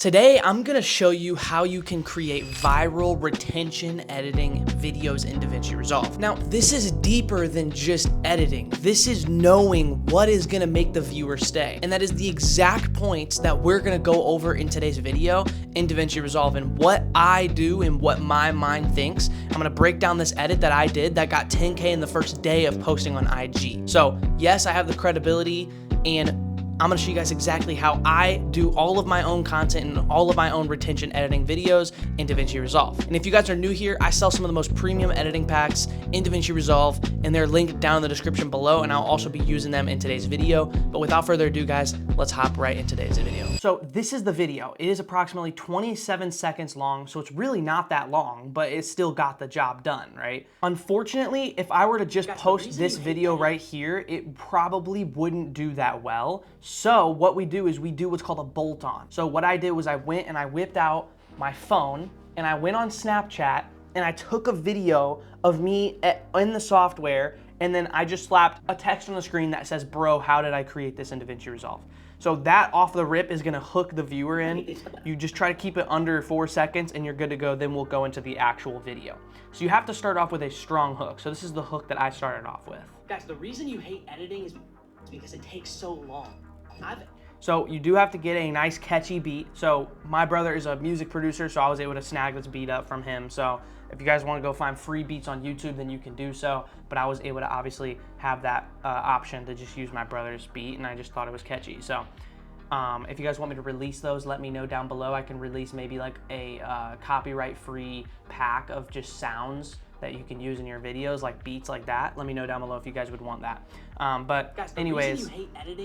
Today, I'm gonna show you how you can create viral retention editing videos in DaVinci Resolve. Now, this is deeper than just editing. This is knowing what is gonna make the viewer stay. And that is the exact points that we're gonna go over in today's video in DaVinci Resolve and what I do and what my mind thinks. I'm gonna break down this edit that I did that got 10K in the first day of posting on IG. So yes, I have the credibility, and I'm gonna show you guys exactly how I do all of my own content and all of my own retention editing videos in DaVinci Resolve. And if you guys are new here, I sell some of the most premium editing packs in DaVinci Resolve, and they're linked down in the description below, and I'll also be using them in today's video. But without further ado, guys, let's hop right into today's video. So this is the video. It is approximately 27 seconds long, so it's really not that long, but it still got the job done, right? Unfortunately, if I were to just post this video right here, it probably wouldn't do that well. So what we do is we do what's called a bolt-on. So what I did was I went and I whipped out my phone and I went on Snapchat and I took a video of me in the software, and then I just slapped a text on the screen that says, "Bro, how did I create this in DaVinci Resolve?" So that off the rip is gonna hook the viewer in. You just try to keep it under 4 seconds and you're good to go. Then we'll go into the actual video. So you have to start off with a strong hook. So this is the hook that I started off with. Guys, the reason you hate editing is because it takes so long. So you do have to get a nice catchy beat. So my brother is a music producer, so I was able to snag this beat up from him. So if you guys want to go find free beats on YouTube, then you can do so. But I was able to obviously have that option to just use my brother's beat, and I just thought it was catchy. So if you guys want me to release those, let me know down below. I can release maybe like a copyright-free pack of just sounds that you can use in your videos, like beats like that. Let me know down below if you guys would want that. But guys, anyways,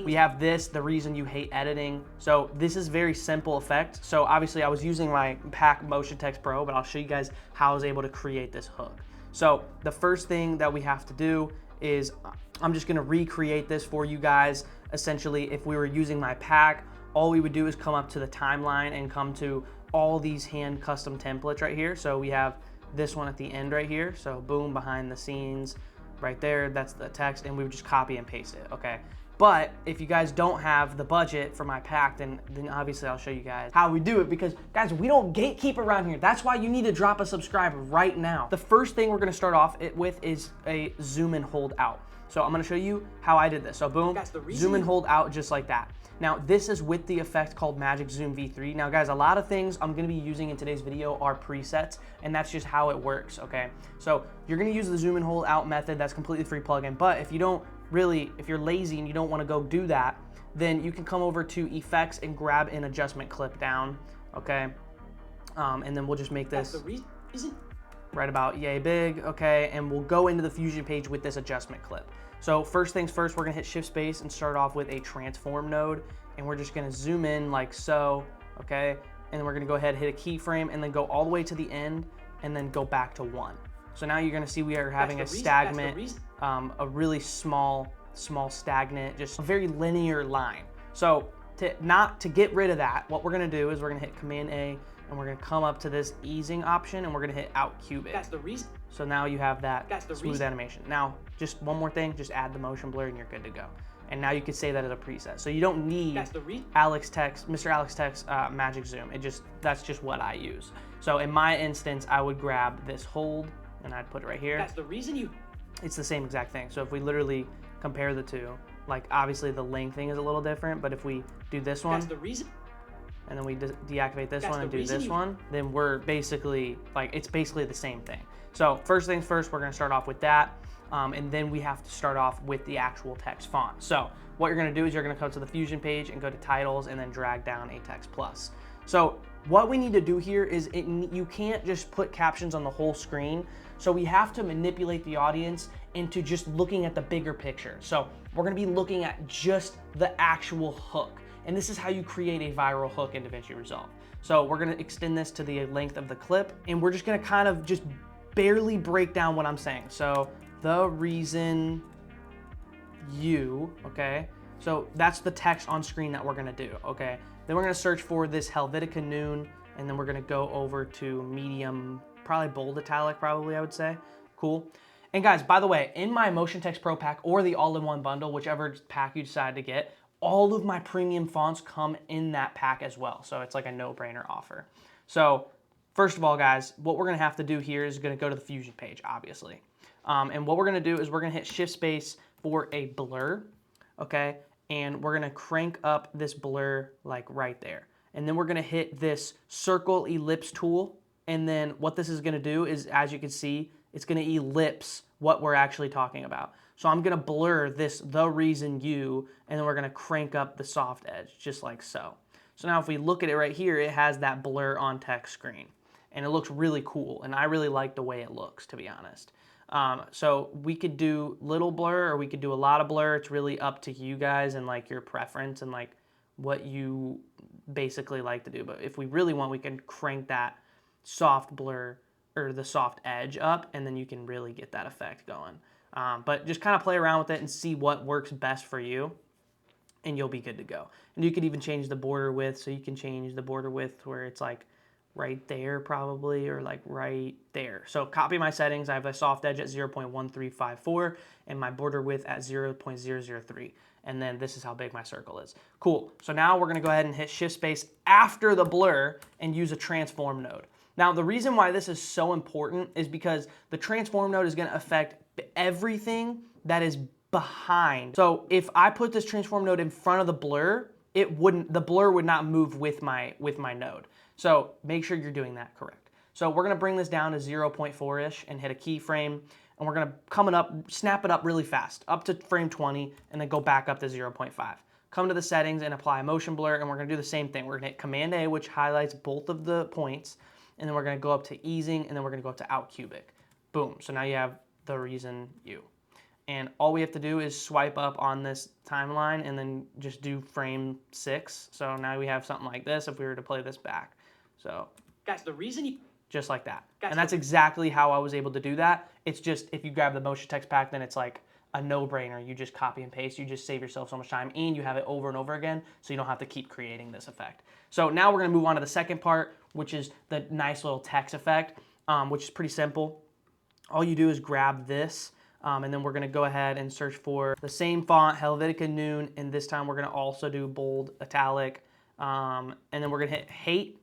we have this, the reason you hate editing. So this is very simple effect. So obviously I was using my pack MotionText Pro, but I'll show you guys how I was able to create this hook. So the first thing that we have to do is I'm just gonna recreate this for you guys. Essentially, if we were using my pack, all we would do is come up to the timeline and come to all these hand custom templates right here. So we have this one at the end right here. So boom, behind the scenes right there, that's the text, and we would just copy and paste it, okay? But if you guys don't have the budget for my pack, then obviously I'll show you guys how we do it, because guys, we don't gatekeep around here. That's why you need to drop a subscribe right now. The first thing we're gonna start off with is a zoom and hold out. So I'm gonna show you how I did this. So boom, guys, zoom and hold out just like that. Now this is with the effect called Magic Zoom V3. Now guys, a lot of things I'm gonna be using in today's video are presets, and that's just how it works, okay? So you're gonna use the zoom and hold out method. That's completely free plugin. But if you don't really, if you're lazy and you don't wanna go do that, then you can come over to effects and grab an adjustment clip down, okay? And then we'll just make this right about yay big, okay? And we'll go into the Fusion page with this adjustment clip. So first things first, we're gonna hit Shift Space and start off with a transform node, and we're just gonna zoom in like so, okay? And then we're gonna go ahead, hit a keyframe, and then go all the way to the end, and then go back to 1. So now you're gonna see we are having a stagnant, a really small stagnant, just a very linear line. So to get rid of that, what we're gonna do is we're gonna hit Command A, and we're gonna come up to this easing option, and we're gonna hit Out Cubic. That's the reason. So now you have that smooth animation. Now, just one more thing, just add the motion blur and you're good to go. And now you could save that as a preset. So you don't need Mr. Alex Text Magic Zoom. That's just what I use. So in my instance, I would grab this hold and I'd put it right here. That's the reason It's the same exact thing. So if we literally compare the two, like obviously the length thing is a little different, but if we do this one, that's the reason. And then we deactivate this one and do this one, then we're basically, like, it's basically the same thing. So first things first, we're gonna start off with that, and then we have to start off with the actual text font. So what you're gonna do is you're gonna come to the Fusion page and go to titles and then drag down a text plus. So what we need to do here is you can't just put captions on the whole screen. So we have to manipulate the audience into just looking at the bigger picture. So we're gonna be looking at just the actual hook. And this is how you create a viral hook in DaVinci Resolve. So we're gonna extend this to the length of the clip, and we're just gonna kind of just barely break down what I'm saying. So the reason you, okay? So that's the text on screen that we're gonna do, okay? Then we're gonna search for this Helvetica Noon, and then we're gonna go over to medium, probably bold italic, probably I would say. Cool. And guys, by the way, in my MotionText Pro pack or the all-in-one bundle, whichever pack you decide to get, all of my premium fonts come in that pack as well. So it's like a no-brainer offer. So first of all, guys, what we're gonna have to do here is gonna go to the Fusion page, obviously. And what we're gonna do is we're gonna hit Shift Space for a blur, okay? And we're gonna crank up this blur like right there. And then we're gonna hit this circle ellipse tool. And then what this is gonna do is, as you can see, it's gonna ellipse what we're actually talking about. So I'm gonna blur this the reason you, and then we're gonna crank up the soft edge, just like so. So now if we look at it right here, it has that blur on text screen. And it looks really cool, and I really like the way it looks, to be honest. So we could do little blur or we could do a lot of blur. It's really up to you guys and like your preference and like what you basically like to do. But if we really want, we can crank that soft blur or the soft edge up, and then you can really get that effect going. But just kind of play around with it and see what works best for you, and you'll be good to go. And you could even change the border width, so you can change the border width where it's like right there probably, or like right there. So copy my settings. I have a soft edge at 0.1354 and my border width at 0.003. And then this is how big my circle is. Cool. So now we're gonna go ahead and hit Shift Space after the blur and use a transform node. Now the reason why this is so important is because the transform node is gonna affect everything that is behind. So if I put this transform node in front of the blur, the blur would not move with my node. So make sure you're doing that correct. So we're gonna bring this down to 0.4-ish and hit a keyframe, and we're gonna snap it up really fast, up to frame 20, and then go back up to 0.5. Come to the settings and apply motion blur, and we're gonna do the same thing. We're gonna hit Command A, which highlights both of the points, and then we're gonna go up to easing, and then we're gonna go up to out cubic. Boom, so now you have the reason you. And all we have to do is swipe up on this timeline and then just do frame 6. So now we have something like this if we were to play this back. So Guys, the reason you... just like that. Guys, and that's exactly how I was able to do that. It's just if you grab the MotionText pack, then it's like a no-brainer. You just copy and paste. You just save yourself so much time, and you have it over and over again, so you don't have to keep creating this effect. So now we're going to move on to the second part, which is the nice little text effect, which is pretty simple. All you do is grab this, and then we're going to go ahead and search for the same font, Helvetica Noon, and this time we're going to also do bold, italic, and then we're going to hit hate.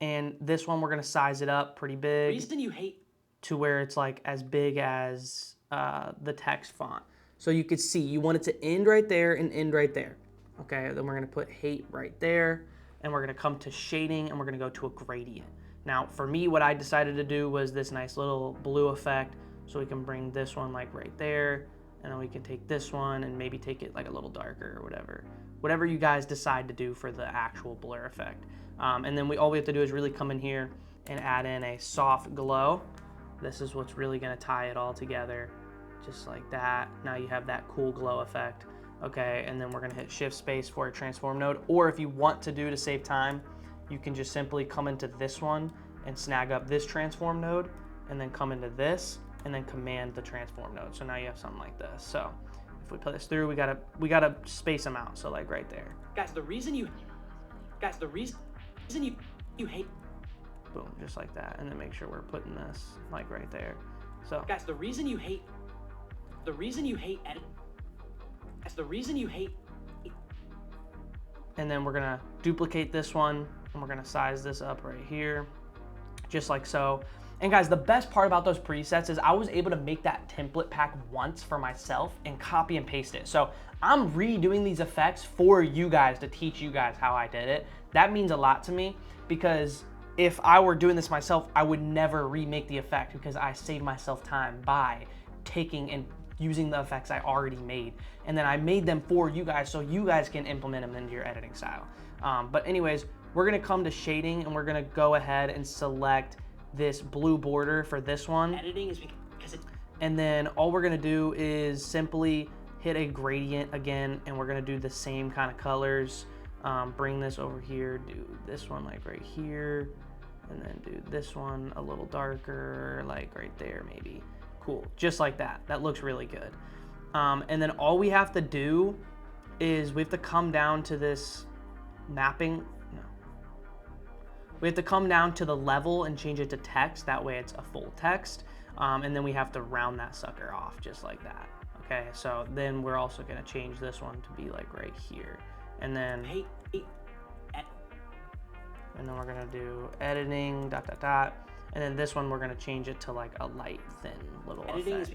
And this one, we're gonna size it up pretty big. Reason you hate... to where it's like as big as the text font. So you could see, you want it to end right there and end right there. Okay, then we're gonna put hate right there, and we're gonna come to shading, and we're gonna go to a gradient. Now, for me, what I decided to do was this nice little blue effect, so we can bring this one like right there, and then we can take this one and maybe take it like a little darker or whatever. Whatever you guys decide to do for the actual blur effect. And then all we have to do is really come in here and add in a soft glow. This is what's really gonna tie it all together, just like that. Now you have that cool glow effect, okay? And then we're gonna hit Shift Space for a transform node, or if you want to save time, you can just simply come into this one and snag up this transform node, and then come into this, and then command the transform node. So now you have something like this. So if we put this through, we gotta space them out, so like right there. Guys, the reason you hate... Boom, just like that. And then make sure we're putting this like right there. So Guys, the reason you hate edit... Guys, the reason you hate... And then we're gonna duplicate this one, and we're gonna size this up right here, just like so. And guys, the best part about those presets is I was able to make that template pack once for myself and copy and paste it. So I'm redoing these effects for you guys to teach you guys how I did it. That means a lot to me, because if I were doing this myself, I would never remake the effect, because I saved myself time by taking and using the effects I already made. And then I made them for you guys so you guys can implement them into your editing style. But anyways, we're gonna come to shading, and we're gonna go ahead and select this blue border for this one. Editing is because it... And then all we're gonna do is simply hit a gradient again, and we're gonna do the same kind of colors. Bring this over here, do this one like right here, and then do this one a little darker, like right there maybe. Cool, just like that. That looks really good. And then all we have to do is we have to come down to this mapping. No. We have to come down to the level and change it to text. That way it's a full text. And then we have to round that sucker off just like that. Okay, so then we're also gonna change this one to be like right here. And then, and then we're gonna do editing, dot, dot, dot. And then this one, we're gonna change it to like a light, thin little effect.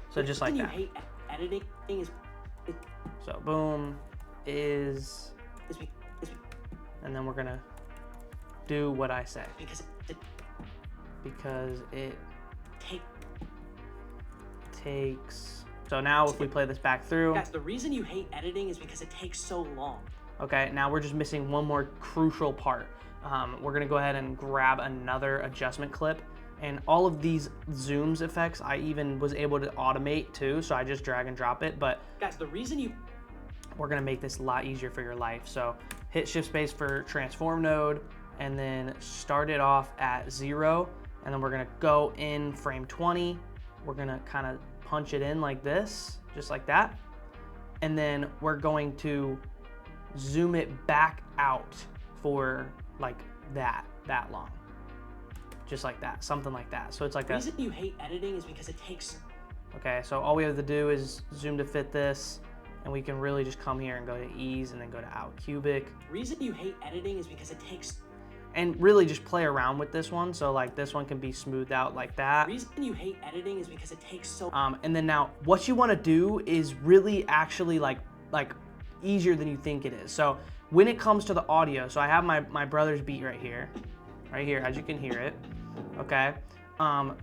So just like that. Editing is... So boom, is, and then we're gonna do what I say. Because it takes, so now if we play this back through. Guys, the reason you hate editing is because it takes so long. Okay, now we're just missing one more crucial part. We're gonna go ahead and grab another adjustment clip, and all of these zooms effects, I even was able to automate too, so I just drag and drop it, but guys, the reason we're gonna make this a lot easier for your life. So hit shift space for transform node, and then start it off at 0, and then we're gonna go in frame 20. We're gonna kind of punch it in like this, just like that. And then we're going to zoom it back out for like that long. Just like that, something like that. So it's like the reason you hate editing is because it takes... Okay, so all we have to do is zoom to fit this, and we can really just come here and go to ease and then go to out cubic. The reason you hate editing is because it takes... And really just play around with this one. So like this one can be smoothed out like that. The reason you hate editing is because it takes so... And then now what you wanna do is really actually like easier than you think it is. So when it comes to the audio, so I have my brother's beat right here, as you can hear it, okay?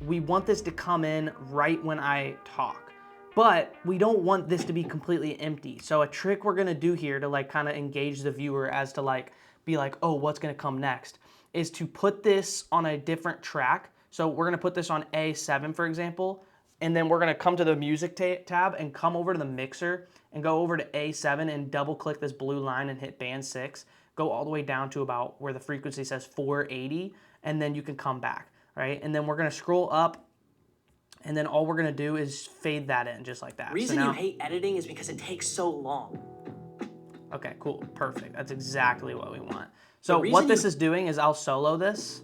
We want this to come in right when I talk, but we don't want this to be completely empty. So a trick we're gonna do here to like kind of engage the viewer as to like, be like, oh, what's gonna come next, is to put this on a different track. So we're gonna put this on A7, for example, and then we're gonna come to the music tab and come over to the mixer and go over to A7 and double click this blue line and hit band 6, go all the way down to about where the frequency says 480, and then you can come back, right? And then we're gonna scroll up, and then all we're gonna do is fade that in just like that. The reason you hate editing is because it takes so long. Okay, cool, perfect. That's exactly what we want. So what this is doing is I'll solo this.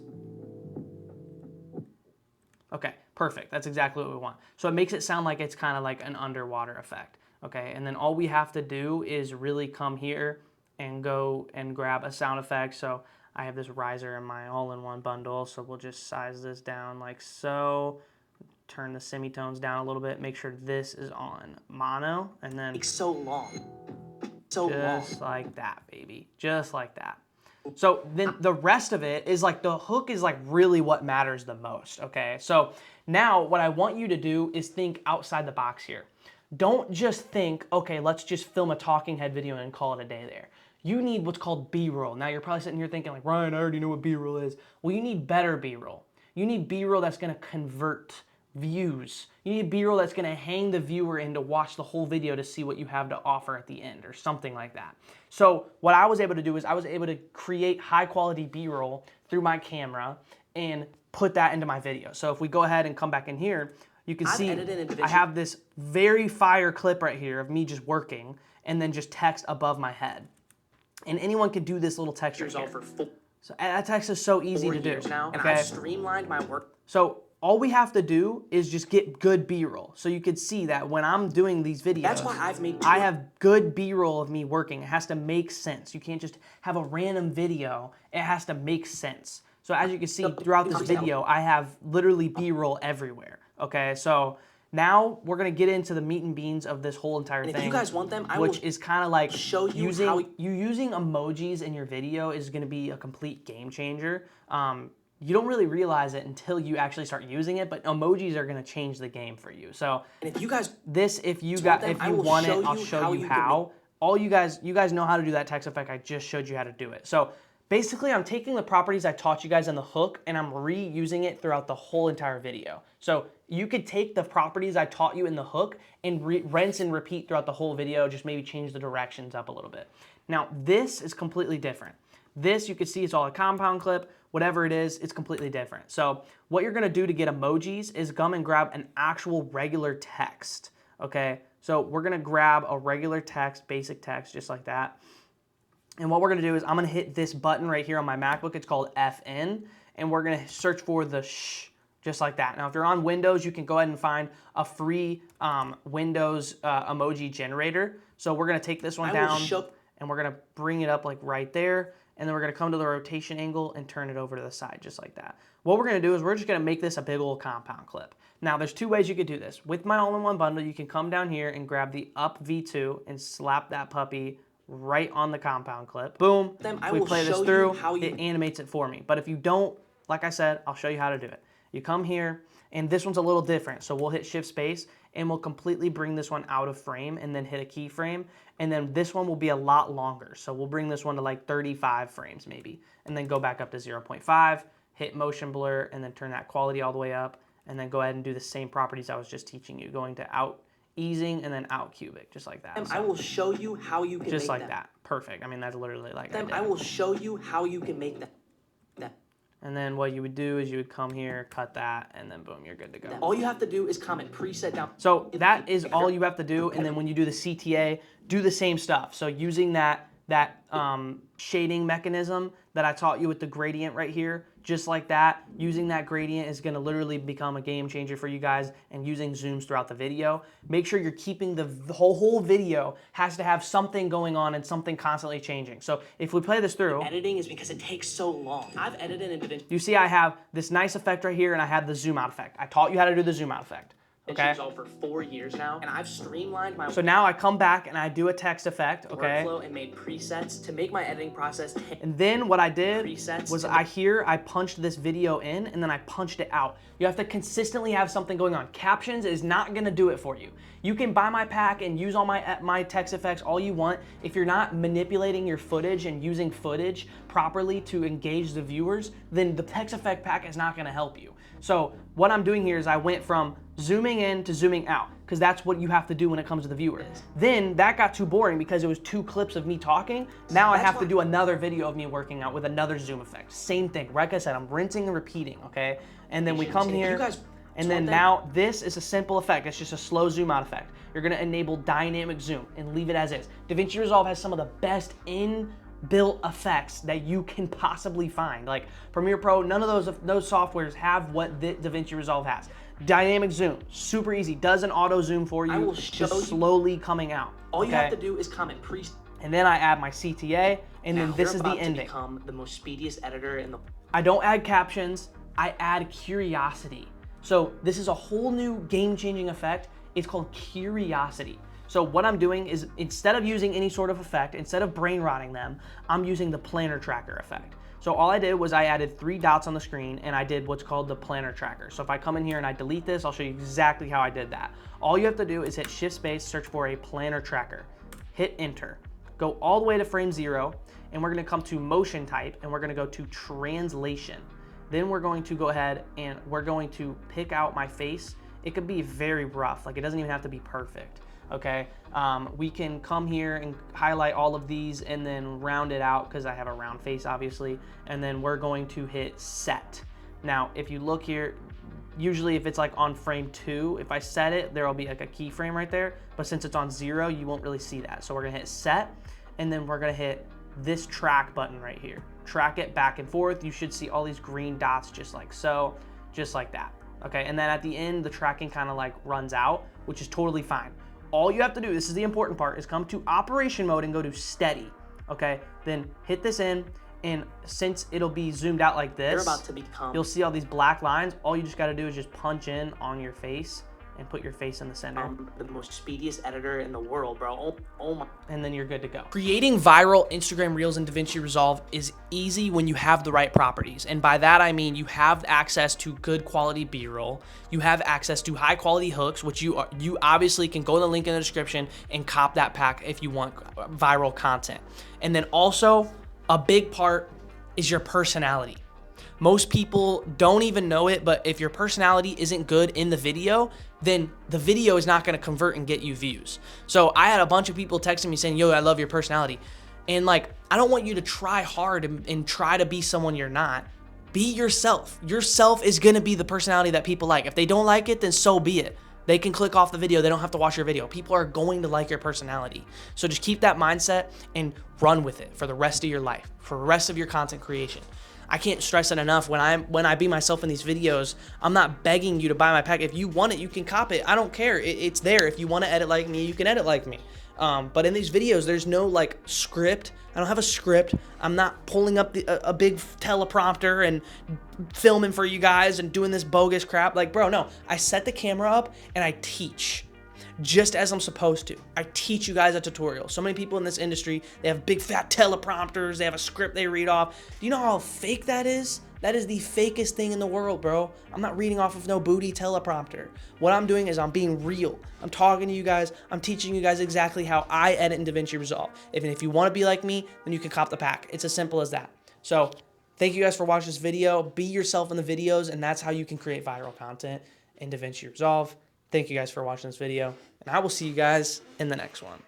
Okay, perfect. That's exactly what we want. So it makes it sound like it's kind of like an underwater effect. Okay, and then all we have to do is really come here and go and grab a sound effect. So I have this riser in my all-in-one bundle, so we'll just size this down like so. Turn the semitones down a little bit. Make sure this is on mono, and then... It takes so long. Just like that, baby. Just like that. So then the rest of it is like the hook is like really what matters the most, okay? So now what I want you to do is think outside the box here. Don't just think, okay, let's just film a talking head video and call it a day there. You need what's called B-roll. Now you're probably sitting here thinking like, Ryan, I already know what B-roll is. Well, you need better B-roll. You need B-roll that's gonna convert views. You need B-roll that's gonna hang the viewer in to watch the whole video to see what you have to offer at the end or something like that. So what I was able to do is I was able to create high quality B-roll through my camera and put that into my video. So if we go ahead and come back in here, you can see I have this very fire clip right here of me just working and then just text above my head. And anyone can do this little text right here. So that text is so easy to do. Now, and I've streamlined my work. So all we have to do is just get good B-roll. So you could see that when I'm doing these videos, that's why I have good B-roll of me working. It has to make sense. You can't just have a random video. It has to make sense. So as you can see throughout this video, I have literally B-roll everywhere. Okay, so now we're gonna get into the meat and beans of this whole entire thing. If you guys want them, which is kind of like show you using emojis in your video is gonna be a complete game changer. You don't really realize it until you actually start using it, but emojis are gonna change the game for you. So and if you guys if you want it, I'll show you how. All you guys know how to do that text effect. I just showed you how to do it. So basically, I'm taking the properties I taught you guys in the hook and I'm reusing it throughout the whole entire video. So you could take the properties I taught you in the hook and rinse and repeat throughout the whole video, just maybe change the directions up a little bit. Now, this is completely different. This, you can see it's all a compound clip, whatever it is, it's completely different. So what you're gonna do to get emojis is come and grab an actual regular text, okay? So we're gonna grab a regular text, basic text, just like that. And what we're gonna do is I'm gonna hit this button right here on my MacBook. It's called FN, and we're gonna search for the sh, just like that. Now, if you're on Windows, you can go ahead and find a free Windows emoji generator. So we're gonna take this one down and we're gonna bring it up like right there. And then we're gonna come to the rotation angle and turn it over to the side, just like that. What we're gonna do is we're just gonna make this a big old compound clip. Now, there's two ways you could do this. With my all-in-one bundle, you can come down here and grab the up V2 and slap that puppy right on the compound clip. Boom, if we play this through, it animates it for me. But if you don't, like I said, I'll show you how to do it. You come here, and this one's a little different. So we'll hit Shift Space, and we'll completely bring this one out of frame and then hit a keyframe. And then this one will be a lot longer. So we'll bring this one to like 35 frames maybe, and then go back up to 0.5, hit motion blur, and then turn that quality all the way up, and then go ahead and do the same properties I was just teaching you, going to out easing and then out cubic, just like that. So I will show you how you can just make like that. Perfect. I mean, that's literally like I will show you how you can make that. And then what you would do is you would come here, cut that, and then boom, you're good to go. All you have to do is comment preset down. So that is all you have to do. And then when you do the CTA, do the same stuff. So using that shading mechanism that I taught you with the gradient right here, just like that, using that gradient is gonna literally become a game changer for you guys, and using zooms throughout the video. Make sure you're keeping the whole video has to have something going on and something constantly changing. So if we play this through. Editing is because it takes so long. I've edited in DaVinci. You see I have this nice effect right here, and I have the zoom out effect. I taught you how to do the zoom out effect. Okay. Resolve for 4 years now, and I've streamlined my. So now I come back and I do a text effect, okay? Workflow and made presets to make my editing process. And then what I did was I punched this video in and then I punched it out. You have to consistently have something going on. Captions is not gonna do it for you. You can buy my pack and use all my text effects all you want. If you're not manipulating your footage and using footage properly to engage the viewers, then the text effect pack is not gonna help you. So what I'm doing here is I went from zooming in to zooming out, because that's what you have to do when it comes to the viewer. Then that got too boring because it was 2 clips of me talking. Now I have to do another video of me working out with another zoom effect. Same thing. Like I said, I'm rinsing and repeating, okay? And then we come here, and then now this is a simple effect. It's just a slow zoom out effect. You're gonna enable dynamic zoom and leave it as is. DaVinci Resolve has some of the best inbuilt effects that you can possibly find. Like Premiere Pro, none of those softwares have what DaVinci Resolve has. Dynamic zoom, super easy. Does an auto zoom for you, just slowly coming out. All you have to do is comment preset. And then I add my CTA, and then this is the ending. Become the most speediest editor in the. I don't add captions, I add curiosity. So this is a whole new game-changing effect. It's called curiosity. So what I'm doing is, instead of using any sort of effect, instead of brain rotting them, I'm using the planner tracker effect. So all I did was I added 3 dots on the screen, and I did what's called the planner tracker. So if I come in here and I delete this, I'll show you exactly how I did that. All you have to do is hit Shift Space, search for a planner tracker, hit enter, go all the way to frame 0, and we're gonna come to motion type, and we're gonna go to translation. Then we're going to go ahead and we're going to pick out my face. It could be very rough, like it doesn't even have to be perfect. Okay, we can come here and highlight all of these and then round it out, because I have a round face obviously, and then we're going to hit set. Now if you look here, usually if it's like on frame 2, if I set it, there will be like a keyframe right there, but since it's on 0, you won't really see that. So we're gonna hit set, and then we're gonna hit this track button right here. Track it back and forth. You should see all these green dots just like so, just like that. Okay, and then at the end, the tracking kind of like runs out, which is totally fine. All you have to do, this is the important part, is come to operation mode and go to steady, okay? Then hit this in, and since it'll be zoomed out like this, you'll see all these black lines. All you just gotta do is just punch in on your face and put your face in the center. The most speediest editor in the world, bro. Oh my. And then you're good to go. Creating viral Instagram Reels in DaVinci Resolve is easy when you have the right properties. And by that, I mean you have access to good quality B-roll. You have access to high quality hooks, which you obviously can go in the link in the description and cop that pack if you want viral content. And then also, a big part is your personality. Most people don't even know it, but if your personality isn't good in the video, then the video is not gonna convert and get you views. So I had a bunch of people texting me saying, yo, I love your personality. And like, I don't want you to try hard and try to be someone you're not. Be yourself. Yourself is gonna be the personality that people like. If they don't like it, then so be it. They can click off the video. They don't have to watch your video. People are going to like your personality. So just keep that mindset and run with it for the rest of your life, for the rest of your content creation. I can't stress it enough. When I be myself in these videos, I'm not begging you to buy my pack. If you want it, you can cop it. I don't care. It's there. If you want to edit like me, you can edit like me. But in these videos, there's no like script. I don't have a script. I'm not pulling up a big teleprompter and filming for you guys and doing this bogus crap. Like, bro, no. I set the camera up and I teach. Just as I'm supposed to. I teach you guys a tutorial. So many people in this industry, they have big fat teleprompters, they have a script they read off. Do you know how fake that is? That is the fakest thing in the world, bro. I'm not reading off of no booty teleprompter. What I'm doing is I'm being real. I'm talking to you guys. I'm teaching you guys exactly how I edit in DaVinci Resolve. If you want to be like me, then you can cop the pack. It's as simple as that. So thank you guys for watching this video. Be yourself in the videos, and that's how you can create viral content in DaVinci Resolve. Thank you guys for watching this video, and I will see you guys in the next one.